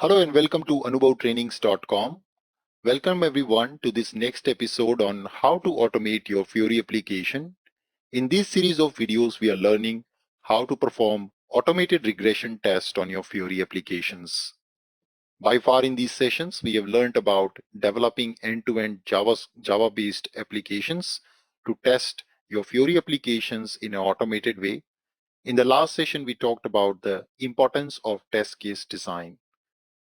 Hello and welcome to AnubhavTrainings.com. Welcome everyone to this next episode on how to automate your Fiori application. In this series of videos, we are learning how to perform automated regression tests on your Fiori applications. By far in these sessions, we have learned about developing end-to-end Java-based applications to test your Fiori applications in an automated way. In the last session, we talked about the importance of test case design.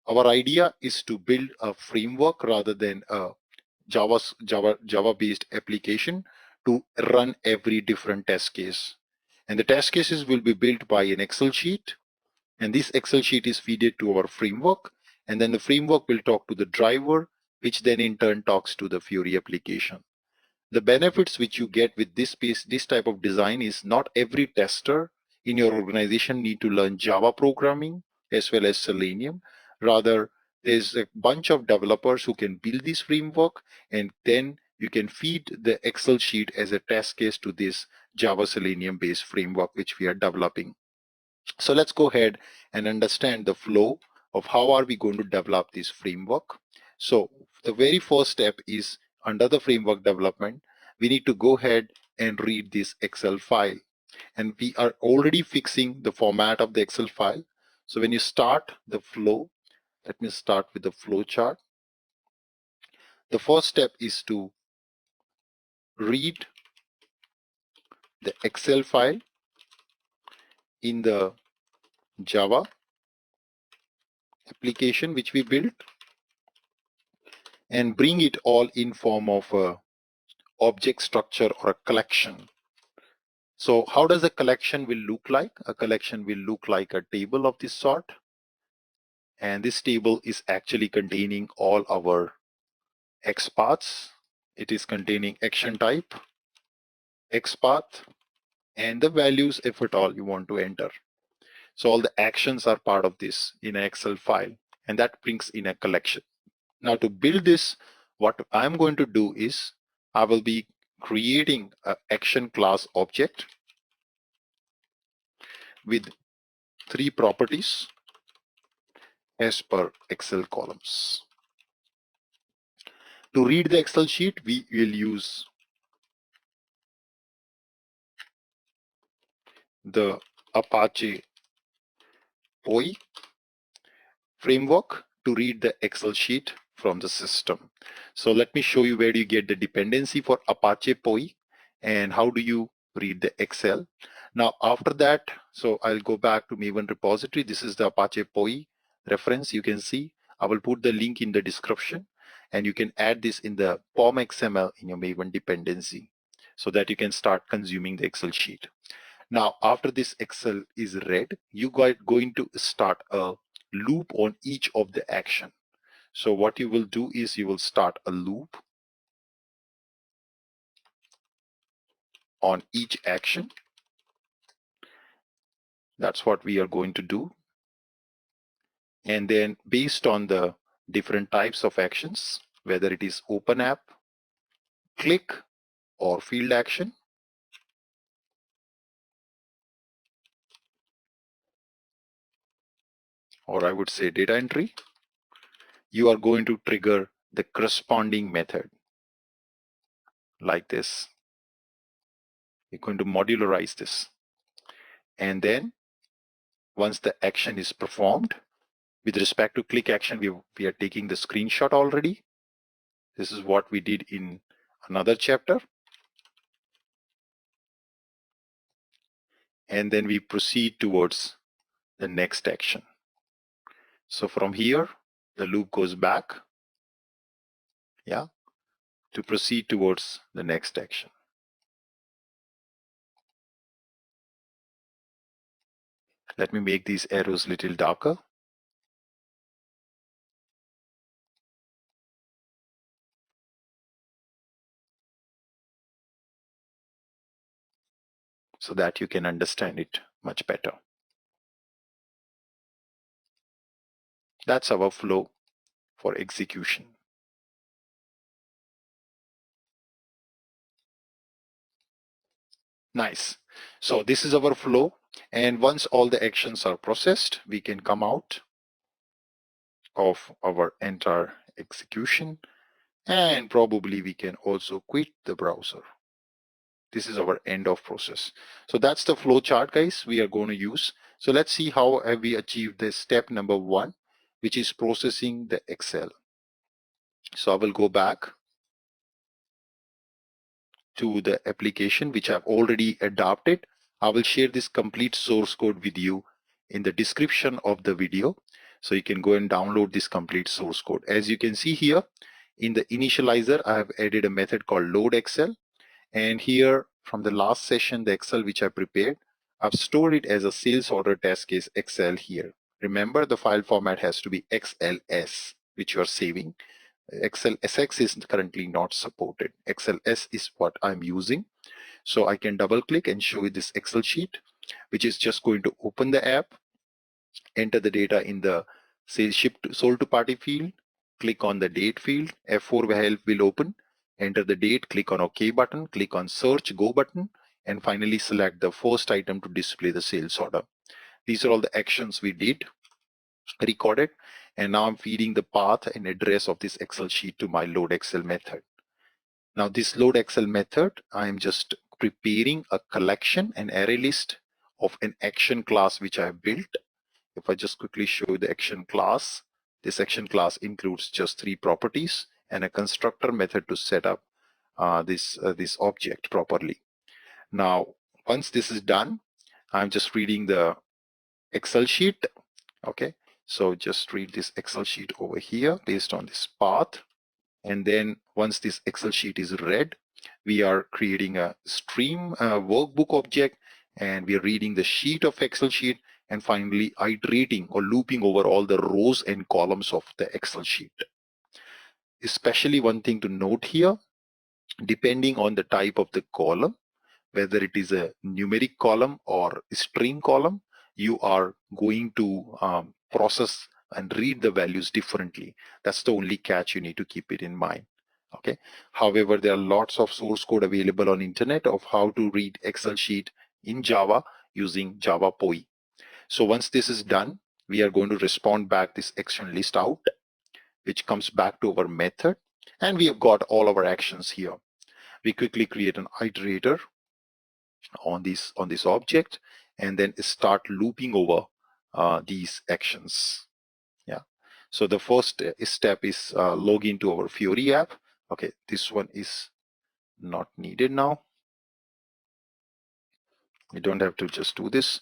Our idea is to build a framework rather than a Java-based application to run every different test case. And the test cases will be built by an Excel sheet. And this Excel sheet is fed to our framework. And then the framework will talk to the driver, which then in turn talks to the Fiori application. The benefits which you get with this type of design is not every tester in your organization need to learn Java programming as well as Selenium. Rather, there's a bunch of developers who can build this framework, and then you can feed the Excel sheet as a test case to this Java Selenium based framework which we are developing. So let's go ahead and understand the flow of how are we going to develop this framework. So the very first step is under the framework development, we need to go ahead and read this Excel file. And we are already fixing the format of the Excel file. So when you start the flow, let me start with the flow chart. The first step is to read the Excel file in the Java application which we built and bring it all in form of a object structure or a collection. So how does a collection will look like? A collection will look like a table of this sort. And this table is actually containing all our XPaths. It is containing action type, XPath, and the values if at all you want to enter. So all the actions are part of this in an Excel file, and that brings in a collection. Now to build this, what I'm going to do is I will be creating an action class object with 3 properties as per Excel columns. To read the Excel sheet, we will use the Apache POI framework to read the Excel sheet from the system. So let me show you where do you get the dependency for Apache POI and how do you read the Excel. Now after that, so I'll go back to Maven repository. This is the Apache POI reference. You can see I will put the link in the description, and you can add this in the POM XML in your Maven dependency so that you can start consuming the Excel sheet. Now, after this Excel is read, you are going to start a loop on each of the action. So what you will do is you will start a loop on each action. That's what we are going to do. And then based on the different types of actions, whether it is open app, click, or field action, or I would say data entry, you are going to trigger the corresponding method like this. You're going to modularize this. And then once the action is performed, with respect to click action, we are taking the screenshot already. This is what we did in another chapter. And then we proceed towards the next action. So from here, the loop goes back, yeah, to proceed towards the next action. Let me make these arrows a little darker. So that you can understand it much better. That's our flow for execution. Nice. So this is our flow. And once all the actions are processed, we can come out of our entire execution, and probably we can also quit the browser. This is our end of process. So that's the flow chart, guys, we are going to use. So let's see how have we achieved this step number 1, which is processing the Excel. So I will go back to the application which I've already adopted. I will share this complete source code with you in the description of the video. So you can go and download this complete source code. As you can see here in the initializer, I have added a method called load Excel. And here from the last session, the Excel which I prepared, I've stored it as a sales order test case Excel here. Remember, the file format has to be XLS, which you are saving. XLSX is currently not supported. XLS is what I'm using. So I can double click and show you this Excel sheet, which is just going to open the app, enter the data in the sales shipped sold to party field, click on the date field, F4 will open, enter the date, click on OK button, click on search go button, and finally select the first item to display the sales order. These are all the actions we did, recorded, and now I'm feeding the path and address of this Excel sheet to my load Excel method. Now this load Excel method, I am just preparing a collection, an array list of an action class which I have built. If I just quickly show you the action class, this action class includes just 3 properties and a constructor method to set up this object properly. Now, once this is done, I'm just reading the Excel sheet. Okay, so just read this Excel sheet over here based on this path. And then once this Excel sheet is read, we are creating a stream workbook object, and we are reading the sheet of Excel sheet, and finally iterating or looping over all the rows and columns of the Excel sheet. Especially one thing to note here, depending on the type of the column, whether it is a numeric column or string column, you are going to process and read the values differently. That's the only catch you need to keep it in mind. Okay. However, there are lots of source code available on internet of how to read Excel sheet in Java using Java POE. So once this is done, we are going to respond back this action list out, which comes back to our method, and we have got all our actions here. We quickly create an iterator on this object, and then start looping over these actions. Yeah. So the first step is log into our Fiori app. Okay, this one is not needed now. We don't have to just do this.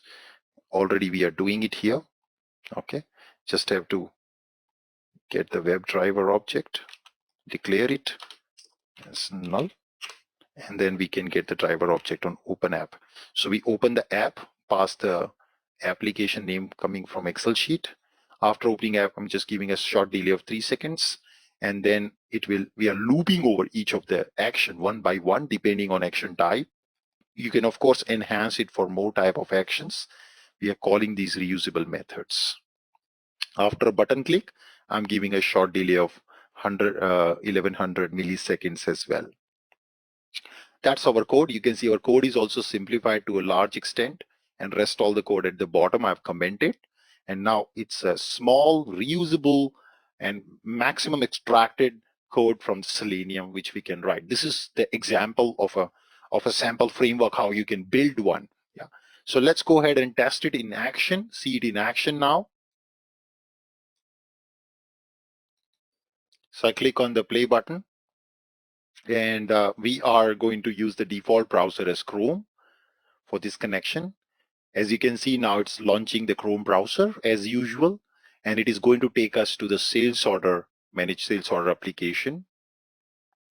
Already we are doing it here. Okay, just have to get the WebDriver object, declare it as null, and then we can get the driver object on open app. So we open the app, pass the application name coming from Excel sheet. After opening app, I'm just giving a short delay of 3 seconds, and then we are looping over each of the action one by one depending on action type. You can of course enhance it for more type of actions. We are calling these reusable methods. After a button click, I'm giving a short delay of 1100 milliseconds as well. That's our code. You can see our code is also simplified to a large extent, and rest all the code at the bottom I've commented. And now it's a small, reusable, and maximum extracted code from Selenium, which we can write. This is the example of a sample framework, how you can build one. Yeah. So let's go ahead and test it in action, see it in action now. So I click on the play button, and we are going to use the default browser as Chrome for this connection. As you can see now, it's launching the Chrome browser as usual, and it is going to take us to the sales order, managed sales order application,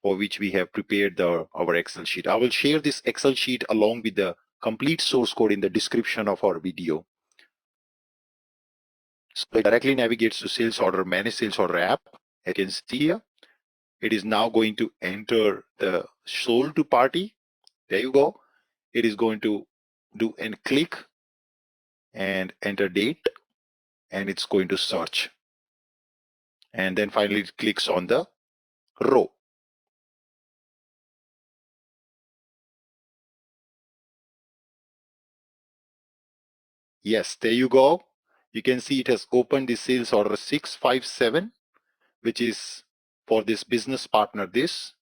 for which we have prepared our Excel sheet. I will share this Excel sheet along with the complete source code in the description of our video. So it directly navigates to sales order, managed sales order app. You can see here, it is now going to enter the sold to party. There you go. It is going to do and click and enter date, and it's going to search. And then finally it clicks on the row. Yes, there you go. You can see it has opened the sales order 657, which is for this business partner this.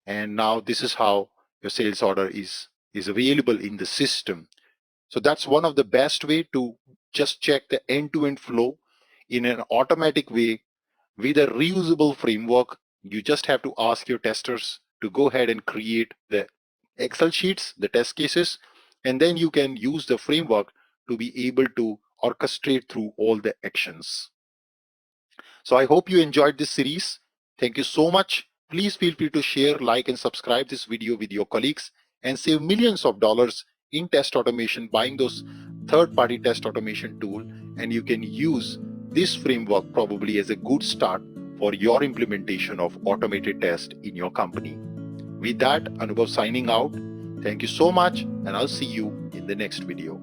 And now this is how your sales order is available in the system. So that's one of the best way to just check the end-to-end flow in an automatic way with a reusable framework. You just have to ask your testers to go ahead and create the Excel sheets, the test cases, and then you can use the framework to be able to orchestrate through all the actions. So I hope you enjoyed this series. Thank you so much. Please feel free to share, like, and subscribe this video with your colleagues and save millions of dollars in test automation buying those third-party test automation tool. And you can use this framework probably as a good start for your implementation of automated test in your company. With that, Anubhav signing out. Thank you so much, and I'll see you in the next video.